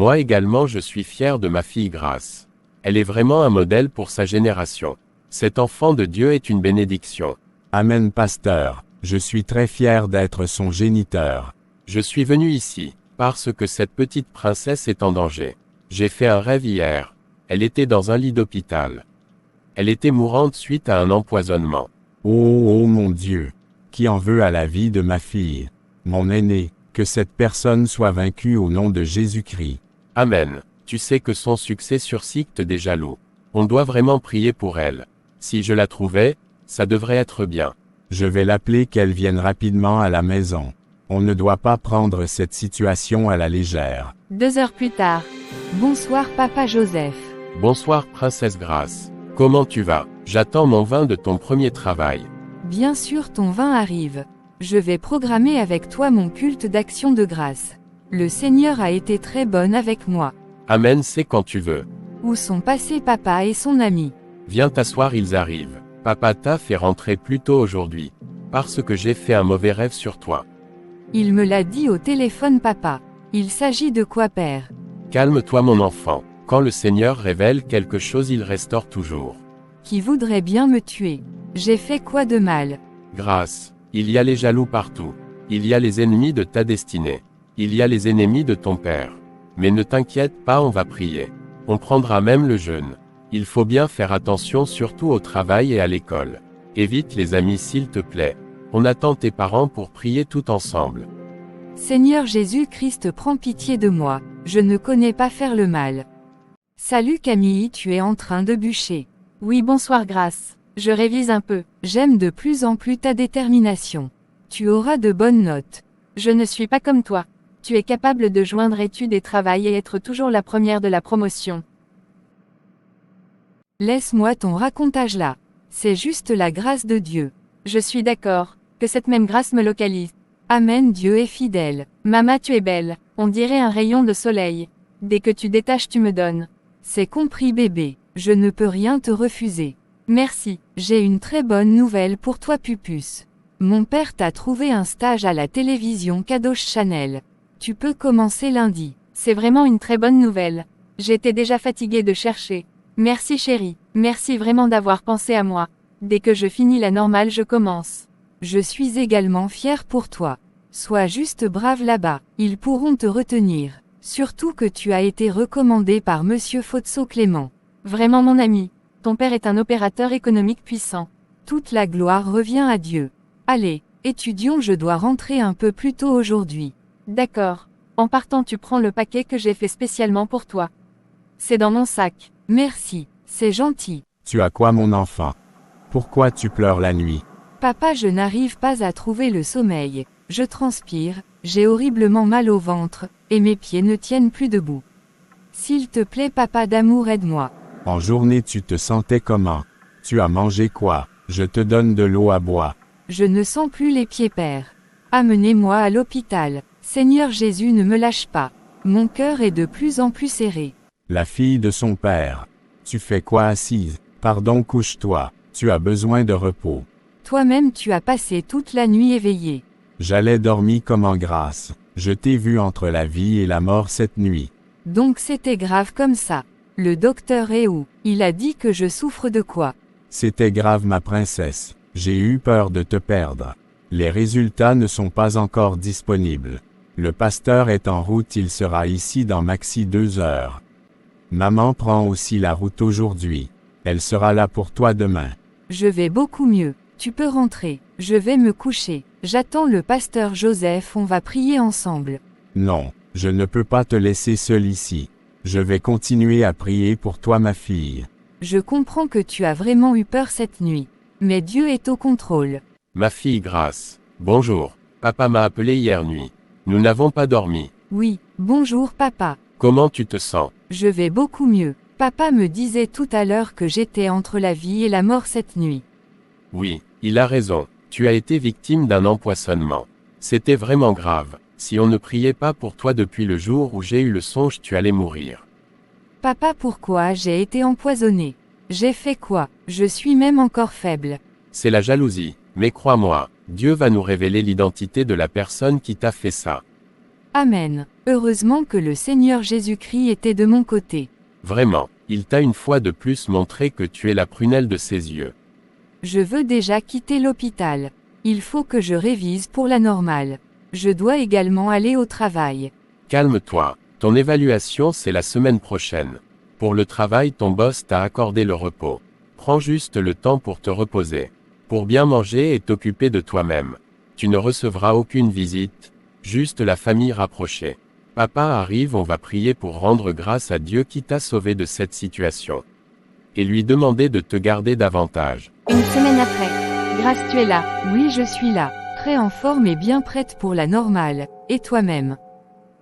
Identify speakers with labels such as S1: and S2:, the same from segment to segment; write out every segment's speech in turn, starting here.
S1: Moi également je suis fier de ma fille Grace. Elle est vraiment un modèle pour sa génération. Cet enfant de Dieu est une bénédiction.
S2: Amen, pasteur. Je suis très fier d'être son géniteur.
S1: Je suis venu ici, parce que cette petite princesse est en danger. J'ai fait un rêve hier. Elle était dans un lit d'hôpital. Elle était mourante suite à un empoisonnement.
S2: Oh mon Dieu! Qui en veut à la vie de ma fille? Mon aîné, que cette personne soit vaincue au nom de Jésus-Christ.
S1: Amen. Tu sais que son succès suscite des jaloux. On doit vraiment prier pour elle. Si je la trouvais, ça devrait être bien.
S2: Je vais l'appeler qu'elle vienne rapidement à la maison. On ne doit pas prendre cette situation à la légère.
S3: 2 heures plus tard. Bonsoir papa Joseph.
S1: Bonsoir princesse Grace. Comment tu vas? J'attends mon vin de ton premier travail.
S3: Bien sûr ton vin arrive. Je vais programmer avec toi mon culte d'action de grâce. Le Seigneur a été très bon avec moi.
S1: Amen, c'est quand tu veux.
S3: Où sont passés papa et son ami?
S1: Viens t'asseoir, ils arrivent. Papa t'a fait rentrer plus tôt aujourd'hui. Parce que j'ai fait un mauvais rêve sur toi.
S3: Il me l'a dit au téléphone papa. Il s'agit de quoi père?
S1: Calme-toi mon enfant. Quand le Seigneur révèle quelque chose, il restaure toujours.
S3: Qui voudrait bien me tuer? J'ai fait quoi de mal?
S1: Grâce. Il y a les jaloux partout. Il y a les ennemis de ta destinée. Il y a les ennemis de ton père. Mais ne t'inquiète pas, on va prier. On prendra même le jeûne. Il faut bien faire attention surtout au travail et à l'école. Évite les amis s'il te plaît. On attend tes parents pour prier tout ensemble.
S3: Seigneur Jésus-Christ, prends pitié de moi, je ne connais pas faire le mal. Salut Camille, tu es en train de bûcher.
S4: Oui, bonsoir Grace. Je révise un peu.
S3: J'aime de plus en plus ta détermination. Tu auras de bonnes notes.
S4: Je ne suis pas comme toi. Tu es capable de joindre études et travail et être toujours la première de la promotion.
S3: Laisse-moi ton racontage là. C'est juste la grâce de Dieu.
S4: Je suis d'accord. Que cette même grâce me localise.
S3: Amen, Dieu est fidèle.
S4: Maman, tu es belle. On dirait un rayon de soleil. Dès que tu détaches, tu me donnes.
S3: C'est compris bébé. Je ne peux rien te refuser.
S4: Merci.
S3: J'ai une très bonne nouvelle pour toi Pupus. Mon père t'a trouvé un stage à la télévision Kadosh Channel. Tu peux commencer lundi.
S4: C'est vraiment une très bonne nouvelle. J'étais déjà fatiguée de chercher. Merci chérie. Merci vraiment d'avoir pensé à moi. Dès que je finis la normale, je commence.
S3: Je suis également fière pour toi. Sois juste brave là-bas. Ils pourront te retenir. Surtout que tu as été recommandé par Monsieur Fotso Clément.
S4: Vraiment mon ami. Ton père est un opérateur économique puissant.
S3: Toute la gloire revient à Dieu. Allez, étudions, je dois rentrer un peu plus tôt aujourd'hui.
S4: D'accord. En partant, tu prends le paquet que j'ai fait spécialement pour toi. C'est dans mon sac.
S3: Merci, c'est gentil.
S2: Tu as quoi mon enfant? Pourquoi tu pleures la nuit?
S3: Papa, je n'arrive pas à trouver le sommeil. Je transpire, j'ai horriblement mal au ventre, et mes pieds ne tiennent plus debout. S'il te plaît papa d'amour, aide-moi.
S2: En journée tu te sentais comment? Tu as mangé quoi? Je te donne de l'eau à boire.
S3: Je ne sens plus les pieds père. Amenez-moi à l'hôpital. Seigneur Jésus, ne me lâche pas. Mon cœur est de plus en plus serré.
S2: La fille de son père. Tu fais quoi assise? Pardon, couche-toi. Tu as besoin de repos.
S3: Toi-même tu as passé toute la nuit éveillé.
S2: J'allais dormir comme en grâce. Je t'ai vu entre la vie et la mort cette nuit.
S3: Donc c'était grave comme ça. Le docteur est où? Il a dit que je souffre de quoi?
S2: C'était grave ma princesse. J'ai eu peur de te perdre. Les résultats ne sont pas encore disponibles. Le pasteur est en route, il sera ici dans maxi 2 heures. Maman prend aussi la route aujourd'hui. Elle sera là pour toi demain.
S3: Je vais beaucoup mieux. Tu peux rentrer. Je vais me coucher. J'attends le pasteur Joseph, on va prier ensemble.
S2: Non, je ne peux pas te laisser seul ici. Je vais continuer à prier pour toi ma fille.
S3: Je comprends que tu as vraiment eu peur cette nuit. Mais Dieu est au contrôle.
S1: Ma fille Grace. Bonjour. Papa m'a appelé hier nuit. Nous n'avons pas dormi.
S3: Oui, bonjour papa.
S1: Comment tu te sens?
S3: Je vais beaucoup mieux. Papa me disait tout à l'heure que j'étais entre la vie et la mort cette nuit.
S1: Oui, il a raison. Tu as été victime d'un empoisonnement. C'était vraiment grave. Si on ne priait pas pour toi depuis le jour où j'ai eu le songe, tu allais mourir.
S3: Papa, pourquoi j'ai été empoisonné? J'ai fait quoi? Je suis même encore faible.
S1: C'est la jalousie. Mais crois-moi, Dieu va nous révéler l'identité de la personne qui t'a fait ça.
S3: Amen. Heureusement que le Seigneur Jésus-Christ était de mon côté.
S1: Vraiment, il t'a une fois de plus montré que tu es la prunelle de ses yeux.
S3: Je veux déjà quitter l'hôpital. Il faut que je révise pour la normale. Je dois également aller au travail.
S1: Calme-toi, ton évaluation c'est la semaine prochaine. Pour le travail ton boss t'a accordé le repos. Prends juste le temps pour te reposer. Pour bien manger et t'occuper de toi-même. Tu ne recevras aucune visite, juste la famille rapprochée. Papa arrive, on va prier pour rendre grâce à Dieu qui t'a sauvé de cette situation. Et lui demander de te garder davantage.
S4: Une semaine après. Grâce, tu es là.
S3: Oui, je suis là, très en forme et bien prête pour la normale. Et toi-même?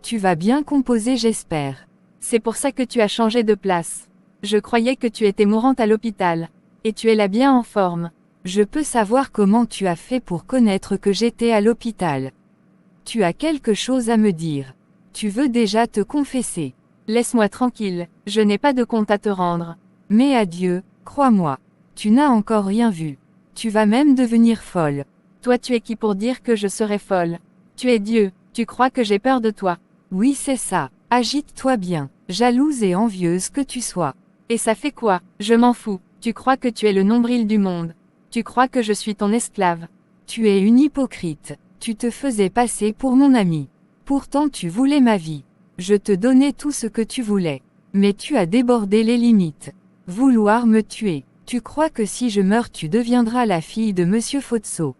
S3: Tu vas bien composer, j'espère.
S4: C'est pour ça que tu as changé de place. Je croyais que tu étais mourante à l'hôpital. Et tu es là bien en forme.
S3: Je peux savoir comment tu as fait pour connaître que j'étais à l'hôpital. Tu as quelque chose à me dire. Tu veux déjà te confesser.
S4: Laisse-moi tranquille, je n'ai pas de compte à te rendre.
S3: Mais adieu, crois-moi. Tu n'as encore rien vu. Tu vas même devenir folle.
S4: Toi tu es qui pour dire que je serai folle? Tu es Dieu, tu crois que j'ai peur de toi?
S3: Oui, c'est ça. Agite-toi bien, jalouse et envieuse que tu sois.
S4: Et ça fait quoi? Je m'en fous. Tu crois que tu es le nombril du monde. Tu crois que je suis ton esclave.
S3: Tu es une hypocrite. Tu te faisais passer pour mon ami. Pourtant tu voulais ma vie. Je te donnais tout ce que tu voulais. Mais tu as débordé les limites. Vouloir me tuer. Tu crois que si je meurs tu deviendras la fille de Monsieur Fotso.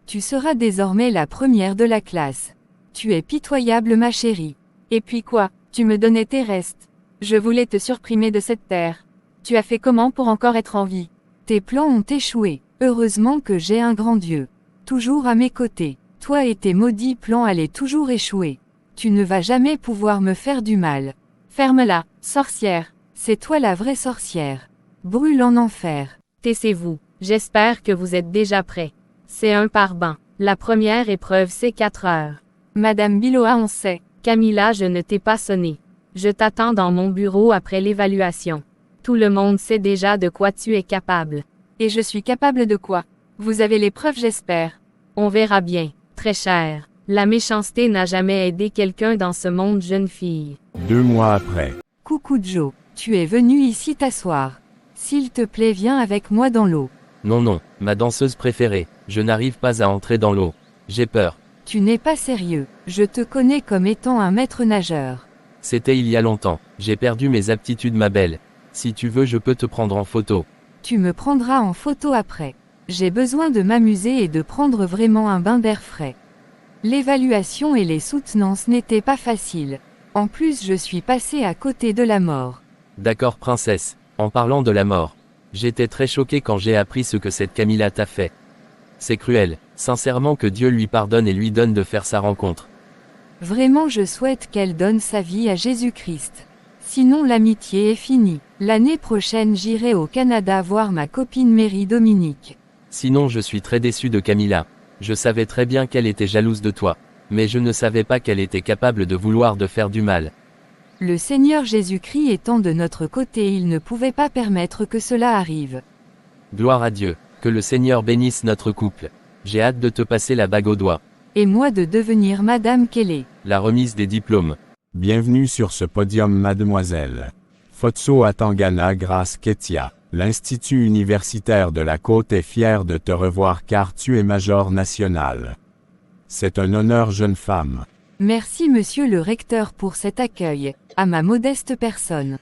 S3: Tu seras désormais la première de la classe. Tu es pitoyable ma chérie.
S4: Et puis quoi? Tu me donnais tes restes. Je voulais te supprimer de cette terre. Tu as fait comment pour encore être en vie?
S3: Tes plans ont échoué. Heureusement que j'ai un grand Dieu. Toujours à mes côtés. Toi et tes maudits plans allaient toujours échouer. Tu ne vas jamais pouvoir me faire du mal.
S4: Ferme-la, sorcière.
S3: C'est toi la vraie sorcière. Brûle en enfer.
S4: Taisez-vous. J'espère que vous êtes déjà prêts. C'est un par bain. La première épreuve c'est 4 heures. Madame Biloa, on sait. Camilla, je ne t'ai pas sonné. Je t'attends dans mon bureau après l'évaluation. Tout le monde sait déjà de quoi tu es capable. Et je suis capable de quoi? Vous avez les preuves, j'espère. On verra bien, très cher. La méchanceté n'a jamais aidé quelqu'un dans ce monde, jeune fille.
S2: 2 mois après.
S3: Coucou Joe, tu es venu ici t'asseoir. S'il te plaît, viens avec moi dans l'eau.
S5: Non, ma danseuse préférée, je n'arrive pas à entrer dans l'eau. J'ai peur.
S3: Tu n'es pas sérieux, je te connais comme étant un maître nageur.
S5: C'était il y a longtemps, j'ai perdu mes aptitudes ma belle. Si tu veux je peux te prendre en photo.
S3: Tu me prendras en photo après. J'ai besoin de m'amuser et de prendre vraiment un bain d'air frais. L'évaluation et les soutenances n'étaient pas faciles. En plus je suis passée à côté de la mort.
S5: D'accord princesse, en parlant de la mort. J'étais très choqué quand j'ai appris ce que cette Camilla t'a fait. C'est cruel, sincèrement que Dieu lui pardonne et lui donne de faire sa rencontre.
S3: Vraiment je souhaite qu'elle donne sa vie à Jésus-Christ. Sinon l'amitié est finie. L'année prochaine j'irai au Canada voir ma copine Mary Dominique.
S5: Sinon je suis très déçu de Camilla. Je savais très bien qu'elle était jalouse de toi. Mais je ne savais pas qu'elle était capable de vouloir de faire du mal.
S3: Le Seigneur Jésus-Christ étant de notre côté, il ne pouvait pas permettre que cela arrive.
S5: Gloire à Dieu, que le Seigneur bénisse notre couple. J'ai hâte de te passer la bague au doigt.
S3: Et moi de devenir Madame Kelly.
S5: La remise des diplômes.
S2: Bienvenue sur ce podium mademoiselle. Fotso Atangana Grace Ketia. L'Institut universitaire de la Côte est fier de te revoir car tu es major national. C'est un honneur jeune femme.
S3: Merci monsieur le recteur pour cet accueil, à ma modeste personne.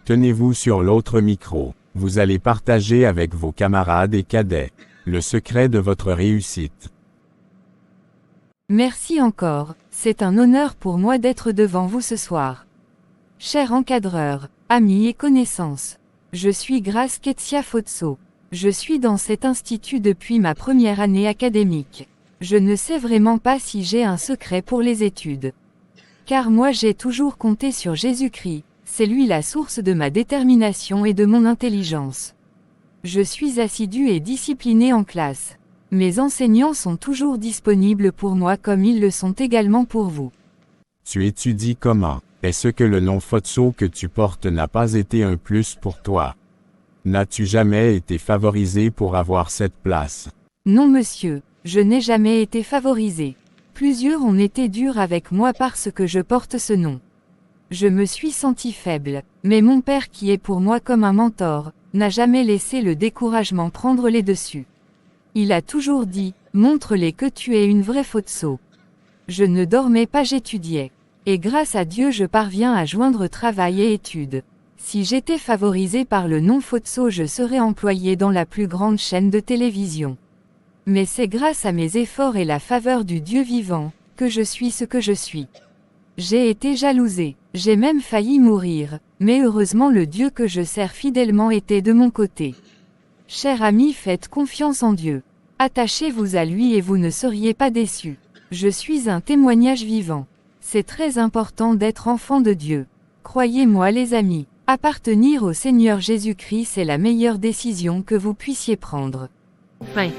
S2: Tenez-vous sur l'autre micro. Vous allez partager avec vos camarades et cadets le secret de votre réussite.
S3: Merci encore, c'est un honneur pour moi d'être devant vous ce soir. Cher encadreur, amis et connaissances, je suis Grace Ketia Fotso. Je suis dans cet institut depuis ma première année académique. Je ne sais vraiment pas si j'ai un secret pour les études. Car moi j'ai toujours compté sur Jésus-Christ, c'est lui la source de ma détermination et de mon intelligence. Je suis assidu et discipliné en classe. Mes enseignants sont toujours disponibles pour moi comme ils le sont également pour vous.
S2: Tu étudies comment? Est-ce que le nom Fotso que tu portes n'a pas été un plus pour toi? N'as-tu jamais été favorisé pour avoir cette place?
S3: Non monsieur, je n'ai jamais été favorisé. Plusieurs ont été durs avec moi parce que je porte ce nom. Je me suis senti faible, mais mon père qui est pour moi comme un mentor, n'a jamais laissé le découragement prendre les dessus. Il a toujours dit, montre-les que tu es une vraie Fotso. Je ne dormais pas, j'étudiais. Et grâce à Dieu je parviens à joindre travail et études. Si j'étais favorisé par le nom Fotso je serais employé dans la plus grande chaîne de télévision. Mais c'est grâce à mes efforts et la faveur du Dieu vivant, que je suis ce que je suis. J'ai été jalousé, j'ai même failli mourir, mais heureusement le Dieu que je sers fidèlement était de mon côté. Chers amis, faites confiance en Dieu. Attachez-vous à lui et vous ne seriez pas déçus. Je suis un témoignage vivant. C'est très important d'être enfant de Dieu. Croyez-moi les amis, appartenir au Seigneur Jésus-Christ est la meilleure décision que vous puissiez prendre.
S4: Fin.